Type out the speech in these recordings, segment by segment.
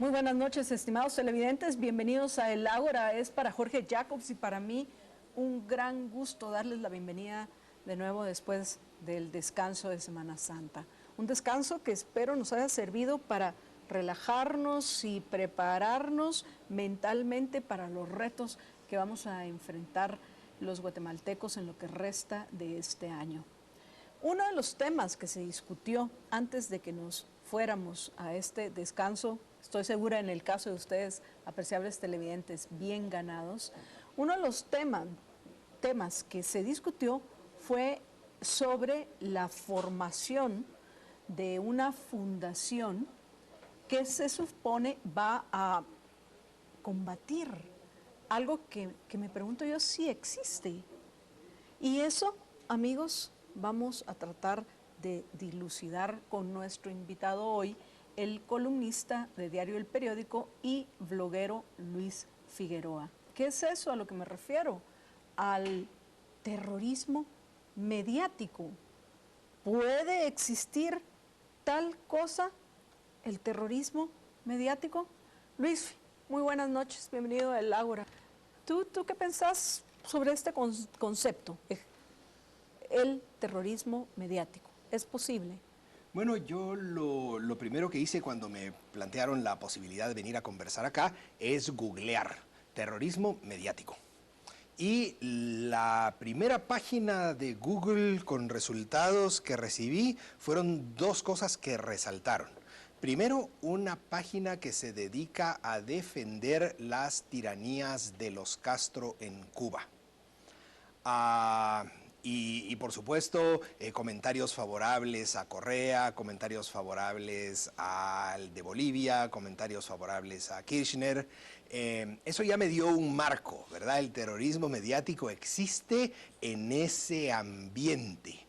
Muy buenas noches, estimados televidentes. Bienvenidos a El Ágora. Es para Jorge Jacobs y para mí un gran gusto darles la bienvenida de nuevo después del descanso de Semana Santa. Un descanso que espero nos haya servido para relajarnos y prepararnos mentalmente para los retos que vamos a enfrentar los guatemaltecos en lo que resta de este año. Uno de los temas que se discutió antes de que nos fuéramos a este descanso, estoy segura en el caso de ustedes, apreciables televidentes, bien ganados, uno de los temas que se discutió fue sobre la formación de una fundación que se supone va a combatir algo que me pregunto yo si existe. Y eso, amigos, vamos a tratar de dilucidar con nuestro invitado hoy, el columnista de Diario El Periódico y bloguero Luis Figueroa. ¿Qué es eso a lo que me refiero? Al terrorismo mediático. ¿Puede existir tal cosa, el terrorismo mediático? Luis, muy buenas noches, bienvenido a El Ágora. ¿Tú qué pensás sobre este concepto? El terrorismo mediático. ¿Es posible? Bueno, yo lo primero que hice cuando me plantearon la posibilidad de venir a conversar acá es googlear terrorismo mediático. Y la primera página de Google con resultados que recibí fueron dos cosas que resaltaron. Primero, una página que se dedica a defender las tiranías de los Castro en Cuba. Y por supuesto, comentarios favorables a Correa, comentarios favorables al de Bolivia, comentarios favorables a Kirchner. Eso ya me dio un marco, ¿verdad? El terrorismo mediático existe en ese ambiente.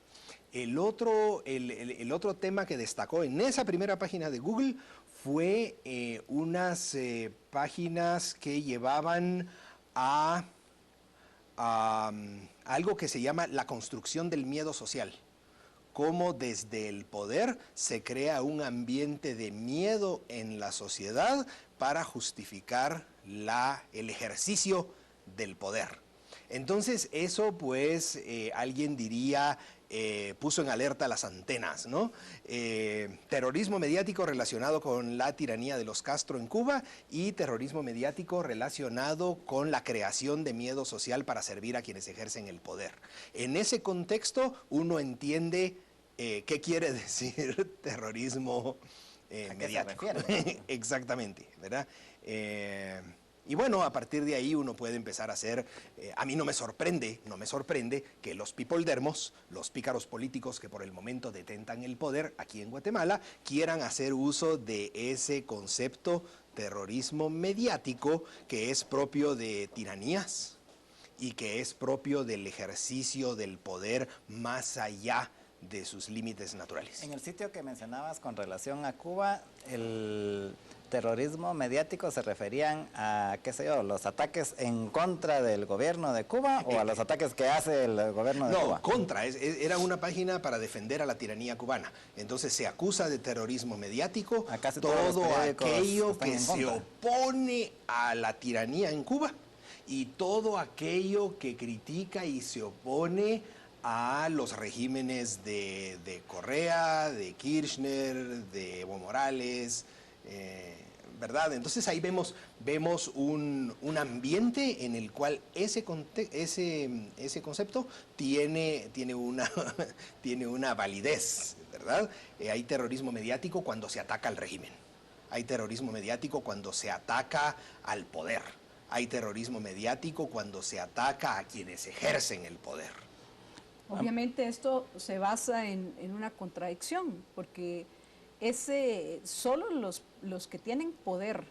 El otro tema que destacó en esa primera página de Google fue unas páginas que llevaban a algo que se llama la construcción del miedo social. Cómo desde el poder se crea un ambiente de miedo en la sociedad para justificar el ejercicio del poder. Entonces eso pues alguien diría puso en alerta las antenas, ¿no? Terrorismo mediático relacionado con la tiranía de los Castro en Cuba y terrorismo mediático relacionado con la creación de miedo social para servir a quienes ejercen el poder. En ese contexto uno entiende qué quiere decir terrorismo mediático. Exactamente, ¿verdad? Y bueno, a partir de ahí uno puede empezar a hacer, a mí no me sorprende que los pipoldermos, los pícaros políticos que por el momento detentan el poder aquí en Guatemala, quieran hacer uso de ese concepto terrorismo mediático que es propio de tiranías y que es propio del ejercicio del poder más allá de sus límites naturales. En el sitio que mencionabas con relación a Cuba, el terrorismo mediático se referían a, qué sé yo, los ataques en contra del gobierno de Cuba o a los ataques que hace el gobierno de Cuba. No, contra, era una página para defender a la tiranía cubana. Entonces se acusa de terrorismo mediático todo aquello que se opone a la tiranía en Cuba y todo aquello que critica y se opone a los regímenes de Correa, de Kirchner, de Evo Morales, ¿verdad? Entonces ahí vemos un ambiente en el cual ese concepto tiene una validez, ¿verdad? Hay terrorismo mediático cuando se ataca al régimen. Hay terrorismo mediático cuando se ataca al poder. Hay terrorismo mediático cuando se ataca a quienes ejercen el poder. Obviamente esto se basa en una contradicción, porque solo los que tienen poder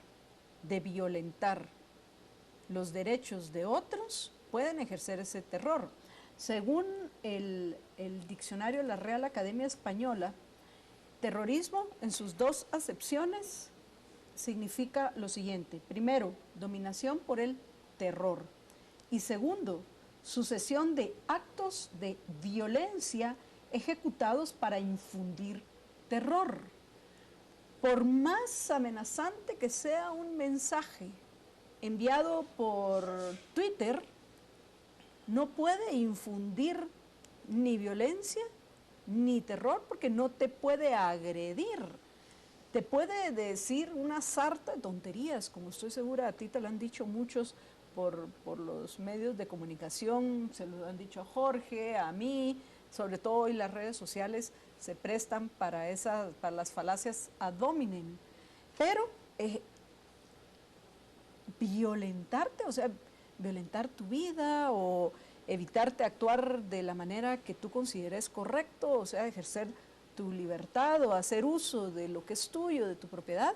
de violentar los derechos de otros pueden ejercer ese terror. Según el diccionario de la Real Academia Española, terrorismo en sus dos acepciones significa lo siguiente: primero, dominación por el terror, y segundo, sucesión de actos de violencia ejecutados para infundir terror. por más amenazante que sea un mensaje enviado por Twitter, no puede infundir ni violencia ni terror porque no te puede agredir. Te puede decir una sarta de tonterías, como estoy segura a ti te lo han dicho muchos por los medios de comunicación, se lo han dicho a Jorge, a mí, sobre todo hoy las redes sociales se prestan para las falacias ad hominem. Pero violentarte, o sea, violentar tu vida o evitarte actuar de la manera que tú consideres correcto, o sea, ejercer tu libertad o hacer uso de lo que es tuyo, de tu propiedad,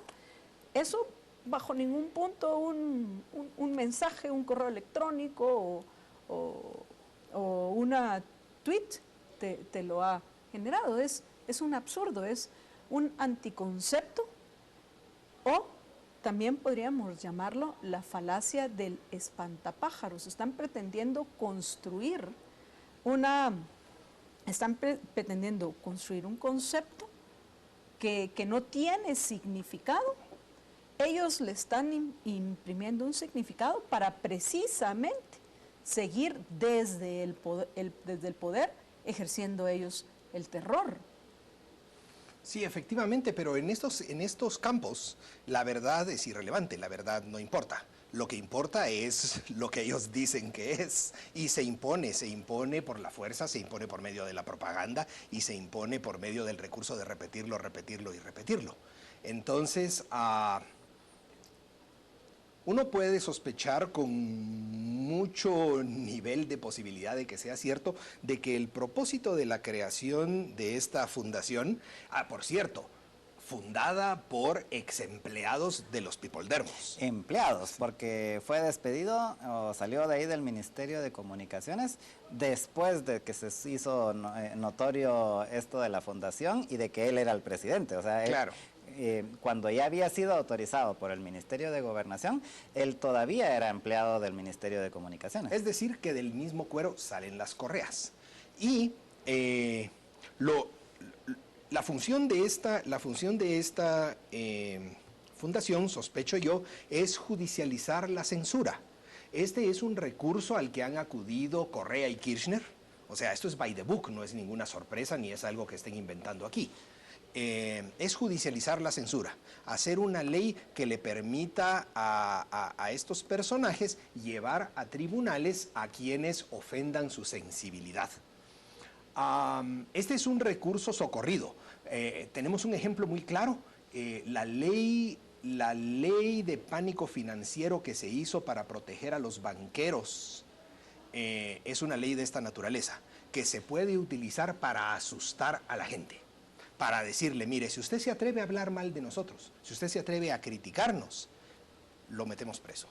eso bajo ningún punto un mensaje, un correo electrónico o una tweet te lo ha generado. Es un absurdo, es un anticoncepto, o también podríamos llamarlo la falacia del espantapájaros. Están pretendiendo construir pretendiendo construir un concepto que no tiene significado. Ellos le están imprimiendo un significado para precisamente seguir desde el poder ejerciendo ellos el terror. Sí, efectivamente, pero en estos campos la verdad es irrelevante, la verdad no importa. Lo que importa es lo que ellos dicen que es, y se impone por la fuerza, se impone por medio de la propaganda y se impone por medio del recurso de repetirlo, repetirlo y repetirlo. Entonces, uno puede sospechar con mucho nivel de posibilidad de que sea cierto, de que el propósito de la creación de esta fundación, por cierto, fundada por ex empleados de los Pipoldermos. Empleados, porque fue despedido o salió de ahí del Ministerio de Comunicaciones después de que se hizo notorio esto de la fundación y de que él era el presidente. O sea, claro. Cuando ya había sido autorizado por el Ministerio de Gobernación, él todavía era empleado del Ministerio de Comunicaciones. Es decir, que del mismo cuero salen las correas. Y la función de esta fundación, sospecho yo, es judicializar la censura. Este es un recurso al que han acudido Correa y Kirchner. O sea, esto es by the book, no es ninguna sorpresa ni es algo que estén inventando aquí. Es judicializar la censura, hacer una ley que le permita a estos personajes llevar a tribunales a quienes ofendan su sensibilidad. Este es un recurso socorrido. Tenemos un ejemplo muy claro, la ley de pánico financiero que se hizo para proteger a los banqueros es una ley de esta naturaleza, que se puede utilizar para asustar a la gente. Para decirle, mire, si usted se atreve a hablar mal de nosotros, si usted se atreve a criticarnos, lo metemos preso.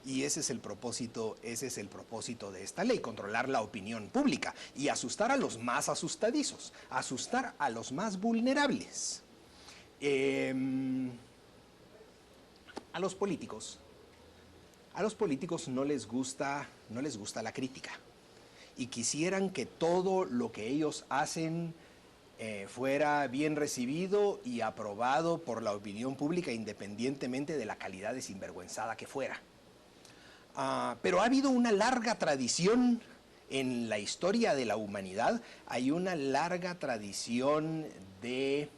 Y ese es el propósito de esta ley, controlar la opinión pública y asustar a los más asustadizos, asustar a los más vulnerables. A los políticos no les gusta la crítica y quisieran que todo lo que ellos hacen fuera bien recibido y aprobado por la opinión pública, independientemente de la calidad de sinvergüenzada que fuera. Pero ha habido una larga tradición en la historia de la humanidad, hay una larga tradición de,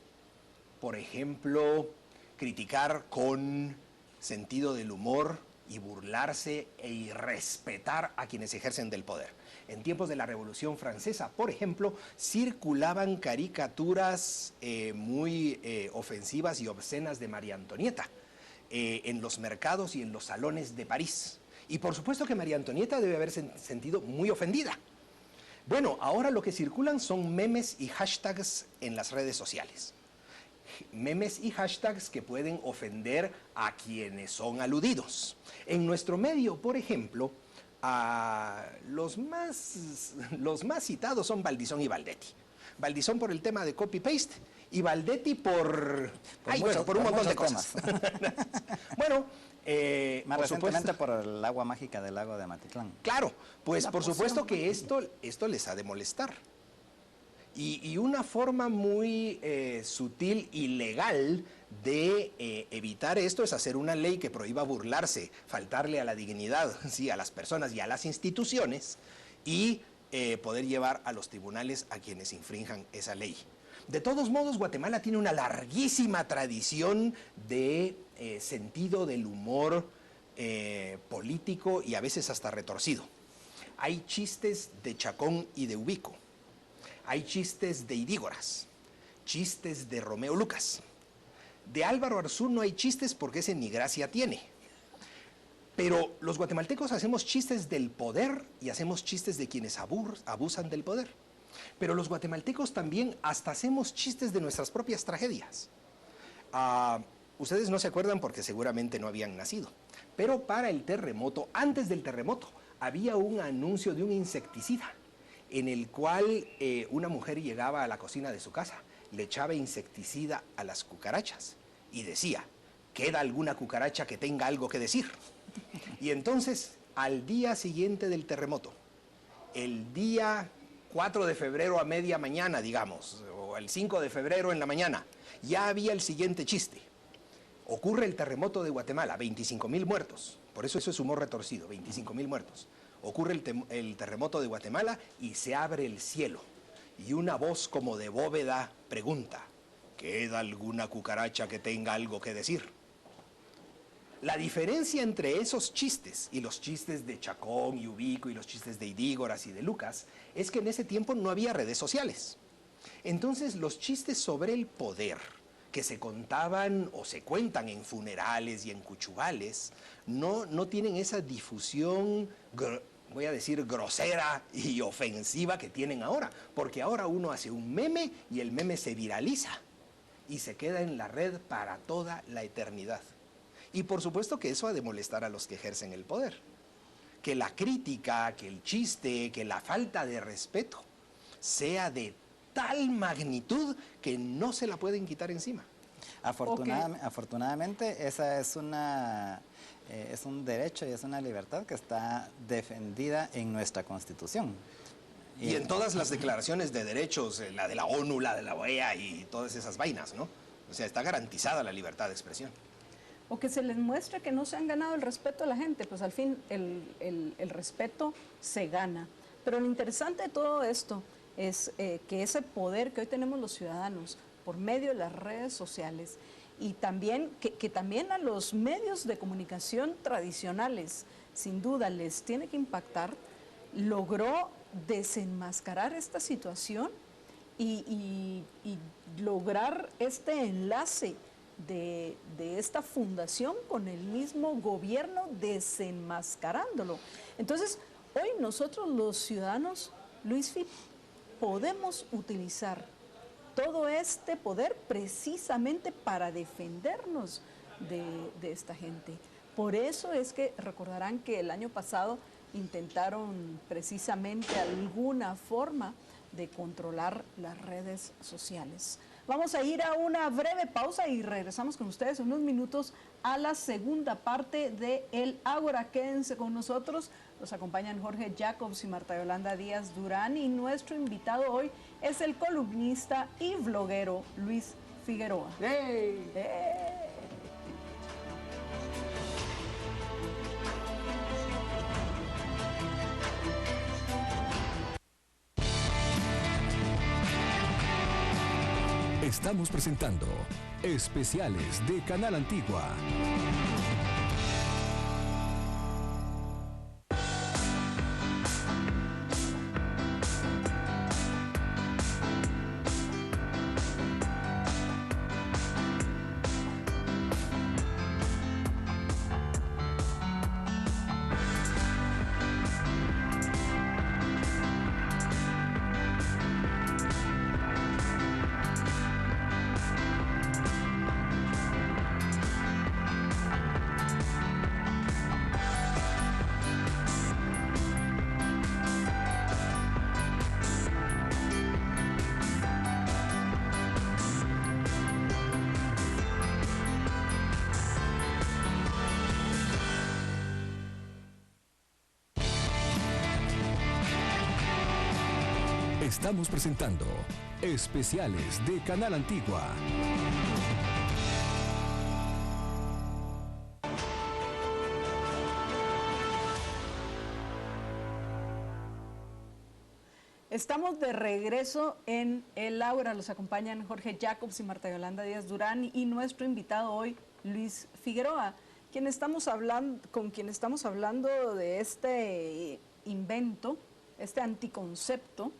por ejemplo, criticar con sentido del humor y burlarse e irrespetar a quienes ejercen del poder. En tiempos de la Revolución Francesa, por ejemplo, circulaban caricaturas muy ofensivas y obscenas de María Antonieta en los mercados y en los salones de París. Y por supuesto que María Antonieta debe haberse sentido muy ofendida. Bueno, ahora lo que circulan son memes y hashtags en las redes sociales. Memes y hashtags que pueden ofender a quienes son aludidos. En nuestro medio, por ejemplo, los más citados son Valdizón y Valdetti. Valdizón por el tema de copy-paste y Valdetti por un montón de cosas. Bueno, más recientemente por el agua mágica del lago de Amatitlán. Claro, pues por supuesto que esto les ha de molestar. Y una forma muy sutil y legal de evitar esto es hacer una ley que prohíba burlarse, faltarle a la dignidad, sí, a las personas y a las instituciones, y poder llevar a los tribunales a quienes infrinjan esa ley. De todos modos, Guatemala tiene una larguísima tradición de sentido del humor político y a veces hasta retorcido. Hay chistes de Chacón y de Ubico, hay chistes de Idígoras, chistes de Romeo Lucas. De Álvaro Arzú no hay chistes porque ese ni gracia tiene. Pero los guatemaltecos hacemos chistes del poder y hacemos chistes de quienes abusan del poder. Pero los guatemaltecos también hasta hacemos chistes de nuestras propias tragedias. Ustedes no se acuerdan porque seguramente no habían nacido. Pero para el terremoto, antes del terremoto, había un anuncio de un insecticida en el cual una mujer llegaba a la cocina de su casa, le echaba insecticida a las cucarachas y decía, ¿queda alguna cucaracha que tenga algo que decir? Y entonces, al día siguiente del terremoto, el día 4 de febrero a media mañana, digamos, o el 5 de febrero en la mañana, ya había el siguiente chiste. Ocurre el terremoto de Guatemala, 25,000 muertos, por eso es humor retorcido, 25,000 muertos. Ocurre el terremoto de Guatemala y se abre el cielo. Y una voz como de bóveda pregunta, ¿queda alguna cucaracha que tenga algo que decir? La diferencia entre esos chistes y los chistes de Chacón y Ubico y los chistes de Idígoras y de Lucas es que en ese tiempo no había redes sociales. Entonces los chistes sobre el poder que se contaban o se cuentan en funerales y en cuchubales no tienen esa difusión, voy a decir, grosera y ofensiva que tienen ahora, porque ahora uno hace un meme y el meme se viraliza y se queda en la red para toda la eternidad. Y por supuesto que eso ha de molestar a los que ejercen el poder. Que la crítica, que el chiste, que la falta de respeto sea de tal magnitud que no se la pueden quitar encima. Afortunadamente, esa es es un derecho y es una libertad que está defendida en nuestra Constitución. Y en todas las declaraciones de derechos, la de la ONU, la de la OEA y todas esas vainas, ¿no? O sea, está garantizada la libertad de expresión. O que se les muestre que no se han ganado el respeto de la gente, pues al fin el respeto se gana. Pero lo interesante de todo esto es que ese poder que hoy tenemos los ciudadanos por medio de las redes sociales y también que también a los medios de comunicación tradicionales, sin duda les tiene que impactar, logró desenmascarar esta situación y lograr este enlace de esta fundación con el mismo gobierno desenmascarándolo. Entonces, hoy nosotros los ciudadanos, Luis Fip, podemos utilizar todo este poder precisamente para defendernos de esta gente. Por eso es que recordarán que el año pasado intentaron precisamente alguna forma de controlar las redes sociales. Vamos a ir a una breve pausa y regresamos con ustedes en unos minutos a la segunda parte de El Ágora. Quédense con nosotros. Nos acompañan Jorge Jacobs y Marta Yolanda Díaz Durán y nuestro invitado hoy es el columnista y bloguero Luis Figueroa. ¡Hey! Estamos presentando especiales de Canal Antigua. Estamos presentando Especiales de Canal Antigua. Estamos de regreso en El Ágora. Los acompañan Jorge Jacobs y Marta Yolanda Díaz Durán y nuestro invitado hoy, Luis Figueroa, con quien estamos hablando de este invento, este anticoncepto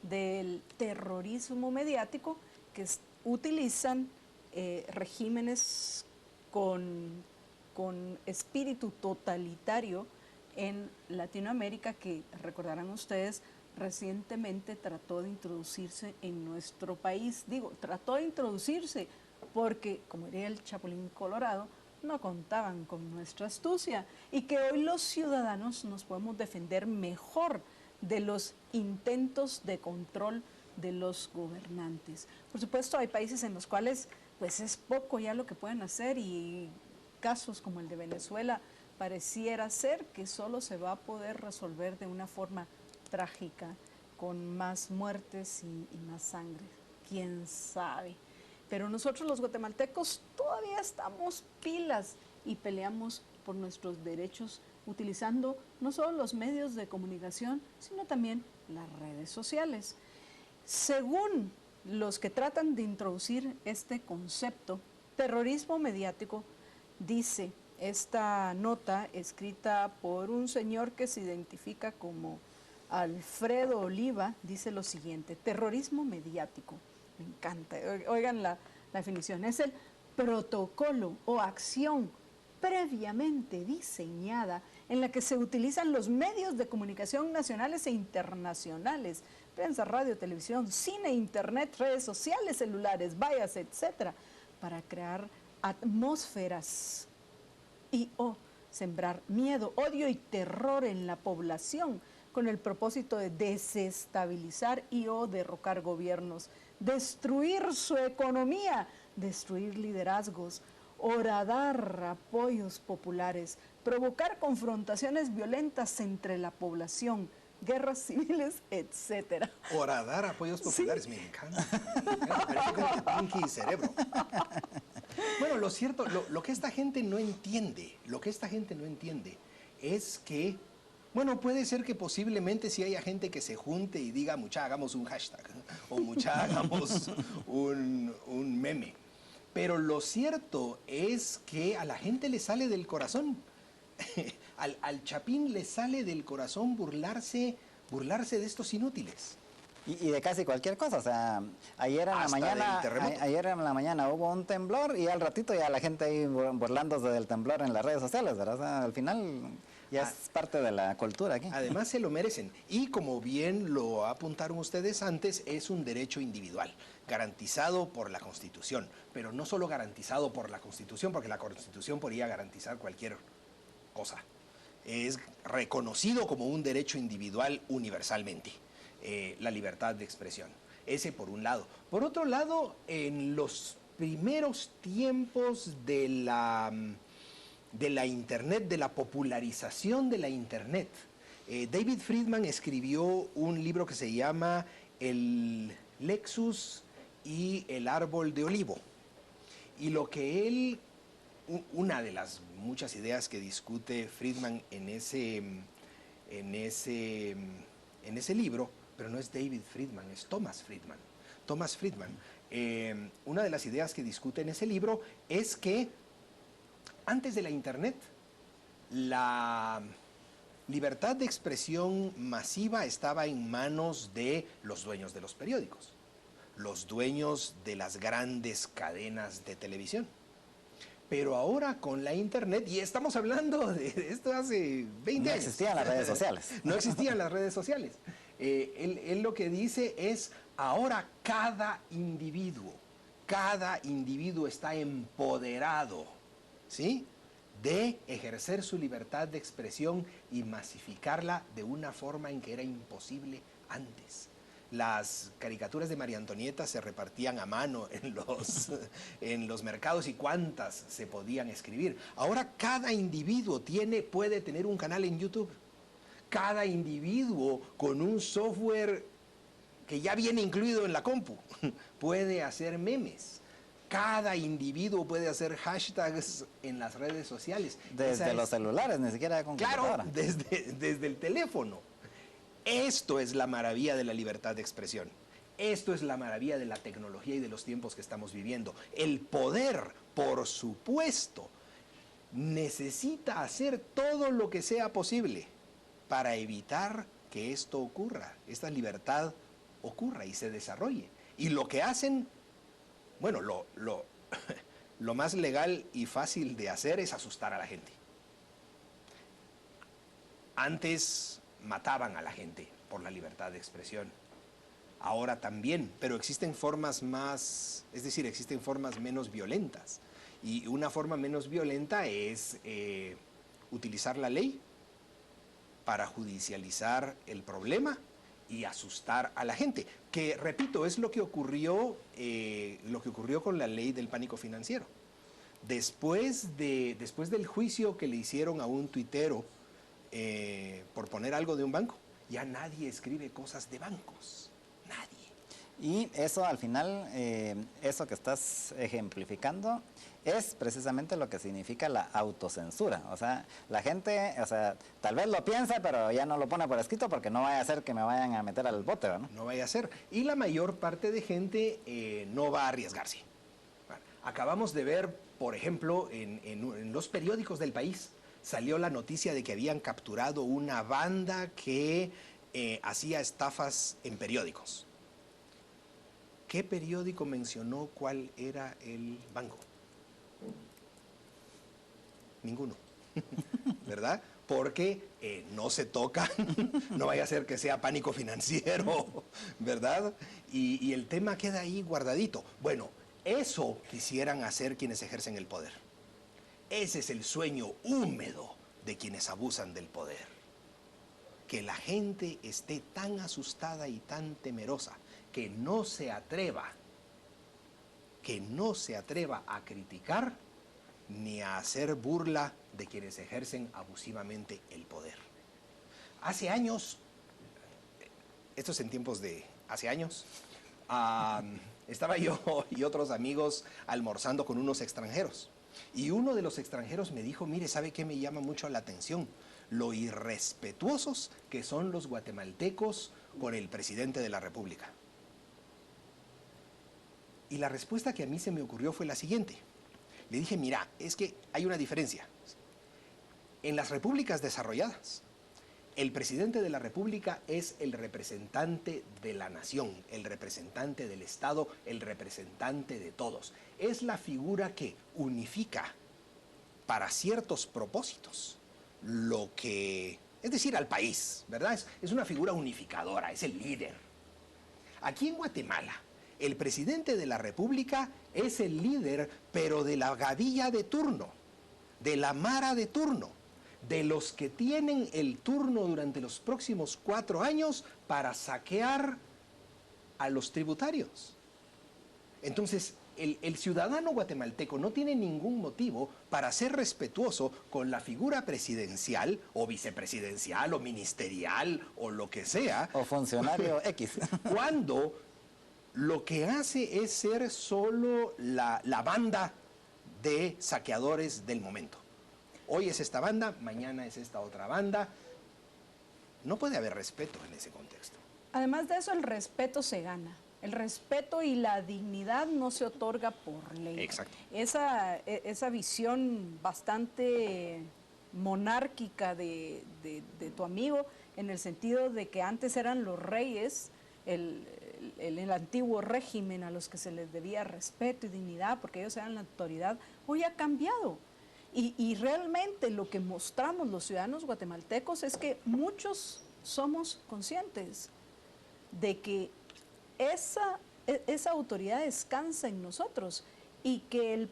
del terrorismo mediático que utilizan regímenes con espíritu totalitario en Latinoamérica, que recordarán ustedes recientemente trató de introducirse en nuestro país. Digo, trató de introducirse porque, como diría el Chapulín Colorado, no contaban con nuestra astucia y que hoy los ciudadanos nos podemos defender mejor de los intentos de control de los gobernantes. Por supuesto, hay países en los cuales pues es poco ya lo que pueden hacer, y casos como el de Venezuela pareciera ser que solo se va a poder resolver de una forma trágica, con más muertes y más sangre, quién sabe. Pero nosotros los guatemaltecos todavía estamos pilas y peleamos por nuestros derechos utilizando no solo los medios de comunicación, sino también las redes sociales. Según los que tratan de introducir este concepto, terrorismo mediático, dice esta nota escrita por un señor que se identifica como Alfredo Oliva, dice lo siguiente: terrorismo mediático, me encanta, oigan la definición, es el protocolo o acción previamente diseñada en la que se utilizan los medios de comunicación nacionales e internacionales, prensa, radio, televisión, cine, internet, redes sociales, celulares, vallas, etcétera, para crear atmósferas y o sembrar miedo, odio y terror en la población, con el propósito de desestabilizar y o derrocar gobiernos, destruir su economía, destruir liderazgos, horadar apoyos populares, provocar confrontaciones violentas entre la población, guerras civiles, etcétera. Horadar apoyos populares, sí. Me encanta. Parece como que Pinky y Cerebro. Bueno, lo cierto, lo que esta gente no entiende, es que, bueno, puede ser que posiblemente si haya gente que se junte y diga, mucha, hagamos un hashtag, o mucha, hagamos un meme. Pero lo cierto es que a la gente le sale del corazón, al Chapín le sale del corazón burlarse de estos inútiles. Y de casi cualquier cosa, o sea, ayer en la mañana hubo un temblor y al ratito ya la gente ahí burlándose del temblor en las redes sociales, ¿verdad? O sea, al final ya es parte de la cultura aquí. Además se lo merecen, y como bien lo apuntaron ustedes antes, es un derecho individual, garantizado por la Constitución, pero no solo garantizado por la Constitución, porque la Constitución podría garantizar cualquier cosa, es reconocido como un derecho individual universalmente. La libertad de expresión. Ese por un lado. Por otro lado, en los primeros tiempos de la Internet, de la popularización de la Internet, David Friedman escribió un libro que se llama El Lexus y el árbol de olivo. Y lo que él, una de las muchas ideas que discute Friedman en ese libro, pero no es David Friedman, es Thomas Friedman. Thomas Friedman, una de las ideas que discute en ese libro es que antes de la Internet, la libertad de expresión masiva estaba en manos de los dueños de los periódicos, los dueños de las grandes cadenas de televisión. Pero ahora con la Internet, y estamos hablando de esto hace 20 años. No existían las redes sociales. No existían las redes sociales. Él lo que dice es, ahora cada individuo está empoderado, ¿sí?, de ejercer su libertad de expresión y masificarla de una forma en que era imposible antes. Las caricaturas de María Antonieta se repartían a mano en los mercados, y cuántas se podían escribir. Ahora cada individuo puede tener un canal en YouTube. Cada individuo con un software que ya viene incluido en la compu, puede hacer memes. Cada individuo puede hacer hashtags en las redes sociales. Desde los celulares, ni siquiera con Claro, computadora. desde el teléfono. Esto es la maravilla de la libertad de expresión. Esto es la maravilla de la tecnología y de los tiempos que estamos viviendo. El poder, por supuesto, necesita hacer todo lo que sea posible para evitar que esto ocurra, esta libertad ocurra y se desarrolle. Y lo que hacen, bueno, lo más legal y fácil de hacer es asustar a la gente. Antes mataban a la gente por la libertad de expresión. Ahora también, pero existen formas más, es decir, existen formas menos violentas. Y una forma menos violenta es utilizar la ley para judicializar el problema y asustar a la gente. Que, repito, es lo que ocurrió con la ley del pánico financiero. Después del juicio que le hicieron a un tuitero por poner algo de un banco, ya nadie escribe cosas de bancos. Nadie. Y eso al final, eso que estás ejemplificando, es precisamente lo que significa la autocensura. O sea, la gente, o sea, tal vez lo piensa, pero ya no lo pone por escrito porque no vaya a ser que me vayan a meter al bote, ¿no? No vaya a ser. Y la mayor parte de gente no va a arriesgarse. Bueno, acabamos de ver, por ejemplo, en los periódicos del país, salió la noticia de que habían capturado una banda que hacía estafas en periódicos. ¿Qué periódico mencionó cuál era el banco? Ninguno, ¿verdad? Porque no se tocan, no vaya a ser que sea pánico financiero, ¿verdad? Y el tema queda ahí guardadito. Bueno, eso quisieran hacer quienes ejercen el poder. Ese es el sueño húmedo de quienes abusan del poder. Que la gente esté tan asustada y tan temerosa que no se atreva a criticar ni a hacer burla de quienes ejercen abusivamente el poder. Hace años, esto es en tiempos de hace años, estaba yo y otros amigos almorzando con unos extranjeros. Y uno de los extranjeros me dijo, mire, ¿sabe qué me llama mucho la atención? Lo irrespetuosos que son los guatemaltecos con el presidente de la República. Y la respuesta que a mí se me ocurrió fue la siguiente. Le dije, mira, es que hay una diferencia. En las repúblicas desarrolladas, el presidente de la República es el representante de la nación, el representante del Estado, el representante de todos. Es la figura que unifica para ciertos propósitos es decir, al país, ¿verdad? Es una figura unificadora, es el líder. Aquí en Guatemala, el presidente de la República es el líder, pero de la gavilla de turno, de la mara de turno, de los que tienen el turno durante los próximos 4 años para saquear a los tributarios. Entonces, el ciudadano guatemalteco no tiene ningún motivo para ser respetuoso con la figura presidencial o vicepresidencial o ministerial o lo que sea. O funcionario X. Cuando lo que hace es ser solo la banda de saqueadores del momento. Hoy es esta banda, mañana es esta otra banda. No puede haber respeto en ese contexto. Además de eso, el respeto se gana. El respeto y la dignidad no se otorga por ley. Exacto. Esa visión bastante monárquica de tu amigo, en el sentido de que antes eran los reyes, el antiguo régimen a los que se les debía respeto y dignidad porque ellos eran la autoridad, hoy ha cambiado. Y realmente lo que mostramos los ciudadanos guatemaltecos es que muchos somos conscientes de que esa autoridad descansa en nosotros y que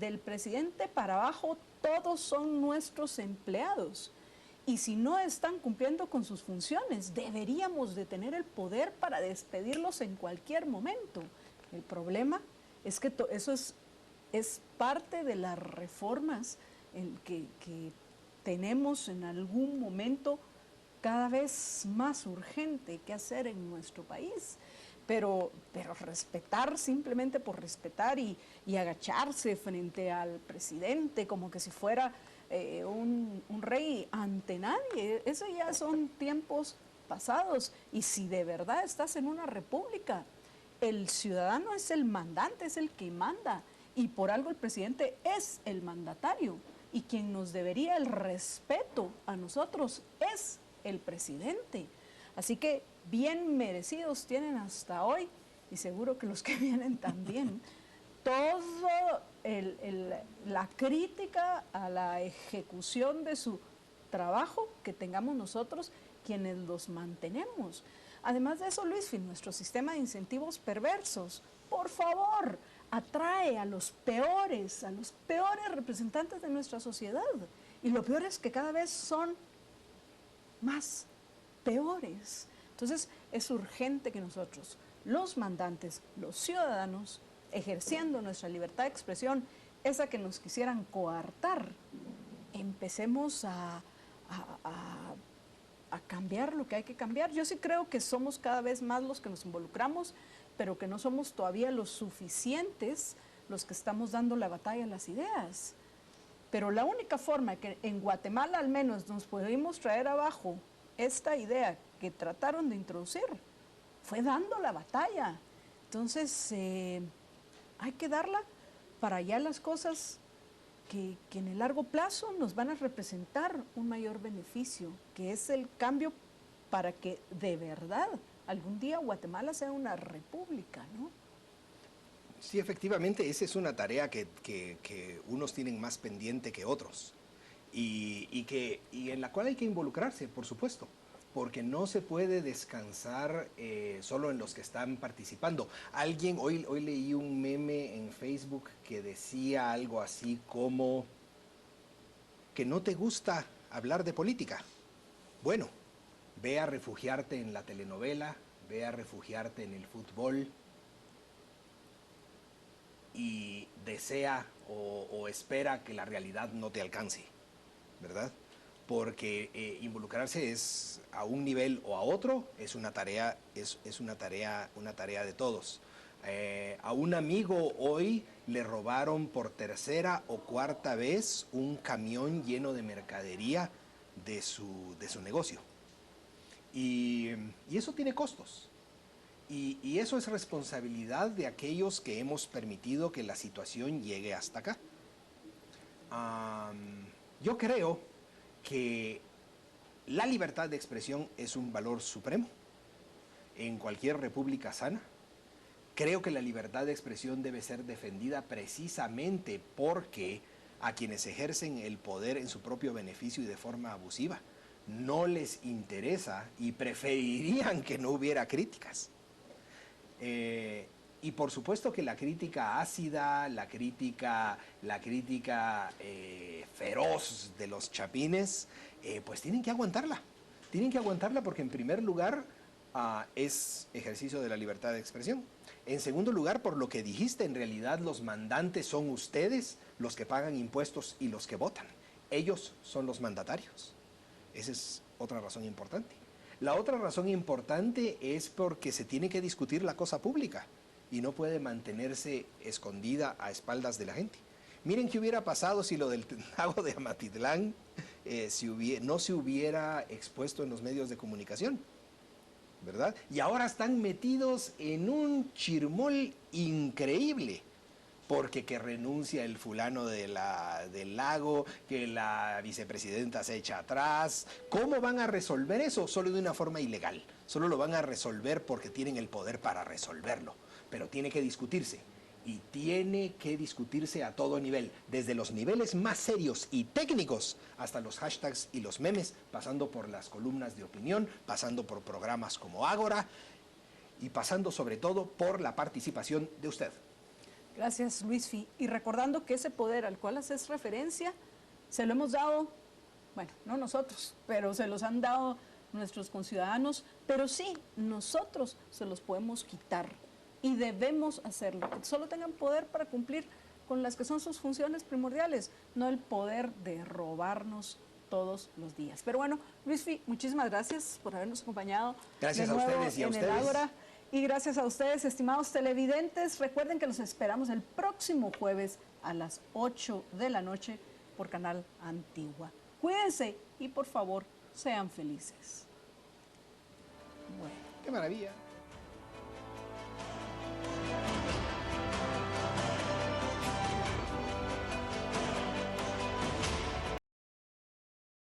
del presidente para abajo todos son nuestros empleados. Y si no están cumpliendo con sus funciones, deberíamos de tener el poder para despedirlos en cualquier momento. El problema es que eso es parte de las reformas que tenemos en algún momento cada vez más urgente que hacer en nuestro país. Pero respetar simplemente por respetar y agacharse frente al presidente como que si fuera un rey ante nadie, eso ya son tiempos pasados. Y si de verdad estás en una república, el ciudadano es el mandante, es el que manda, y por algo el presidente es el mandatario, y quien nos debería el respeto a nosotros es el presidente. Así que bien merecidos tienen hasta hoy, y seguro que los que vienen también, todo la crítica a la ejecución de su trabajo que tengamos nosotros quienes los mantenemos. Además de eso, Luisfi, nuestro sistema de incentivos perversos, por favor, atrae a los peores representantes de nuestra sociedad. Y lo peor es que cada vez son más peores. Entonces, es urgente que nosotros, los mandantes, los ciudadanos, ejerciendo nuestra libertad de expresión, esa que nos quisieran coartar, empecemos a cambiar lo que hay que cambiar. Yo sí creo que somos cada vez más los que nos involucramos, pero que no somos todavía los suficientes los que estamos dando la batalla a las ideas. Pero la única forma que en Guatemala al menos nos pudimos traer abajo esta idea que trataron de introducir fue dando la batalla. Entonces, hay que darla para ya las cosas que en el largo plazo nos van a representar un mayor beneficio, que es el cambio para que de verdad algún día Guatemala sea una república, ¿no? Sí, efectivamente, esa es una tarea que unos tienen más pendiente que otros y en la cual hay que involucrarse, por supuesto, porque no se puede descansar solo en los que están participando. Hoy leí un meme en Facebook que decía algo así como que no te gusta hablar de política. Bueno, ve a refugiarte en la telenovela, ve a refugiarte en el fútbol y desea o espera que la realidad no te alcance, ¿verdad? Porque involucrarse es a un nivel o a otro, es una tarea de todos. A un amigo hoy le robaron por tercera o cuarta vez un camión lleno de mercadería de su negocio. Y eso tiene costos. Y eso es responsabilidad de aquellos que hemos permitido que la situación llegue hasta acá. Yo creo que la libertad de expresión es un valor supremo en cualquier república sana. Creo que la libertad de expresión debe ser defendida precisamente porque a quienes ejercen el poder en su propio beneficio y de forma abusiva no les interesa y preferirían que no hubiera críticas. Y por supuesto que la crítica ácida, la crítica feroz de los chapines, pues tienen que aguantarla. Tienen que aguantarla porque en primer lugar es ejercicio de la libertad de expresión. En segundo lugar, por lo que dijiste, en realidad los mandantes son ustedes, los que pagan impuestos y los que votan. Ellos son los mandatarios. Esa es otra razón importante. La otra razón importante es porque se tiene que discutir la cosa pública y no puede mantenerse escondida a espaldas de la gente. Miren qué hubiera pasado si lo del lago de Amatitlán no se hubiera expuesto en los medios de comunicación, ¿verdad? Y ahora están metidos en un chirmol increíble, porque que renuncia el fulano del lago, que la vicepresidenta se echa atrás. ¿Cómo van a resolver eso? Solo de una forma ilegal. Solo lo van a resolver porque tienen el poder para resolverlo. Pero tiene que discutirse. Y tiene que discutirse a todo nivel, desde los niveles más serios y técnicos hasta los hashtags y los memes, pasando por las columnas de opinión, pasando por programas como Ágora y pasando sobre todo por la participación de usted. Gracias, Luisfi. Y recordando que ese poder al cual haces referencia, se lo hemos dado, bueno, no nosotros, pero se los han dado nuestros conciudadanos, pero sí, nosotros se los podemos quitar y debemos hacerlo. Que solo tengan poder para cumplir con las que son sus funciones primordiales, no el poder de robarnos todos los días. Pero bueno, Luisfi, muchísimas gracias por habernos acompañado. Gracias de a nuevo ustedes y a en ustedes. el Ágora. Y gracias a ustedes, estimados televidentes. Recuerden que los esperamos el próximo jueves a las 8 de la noche por Canal Antigua. Cuídense y por favor, sean felices. Bueno. ¡Qué maravilla!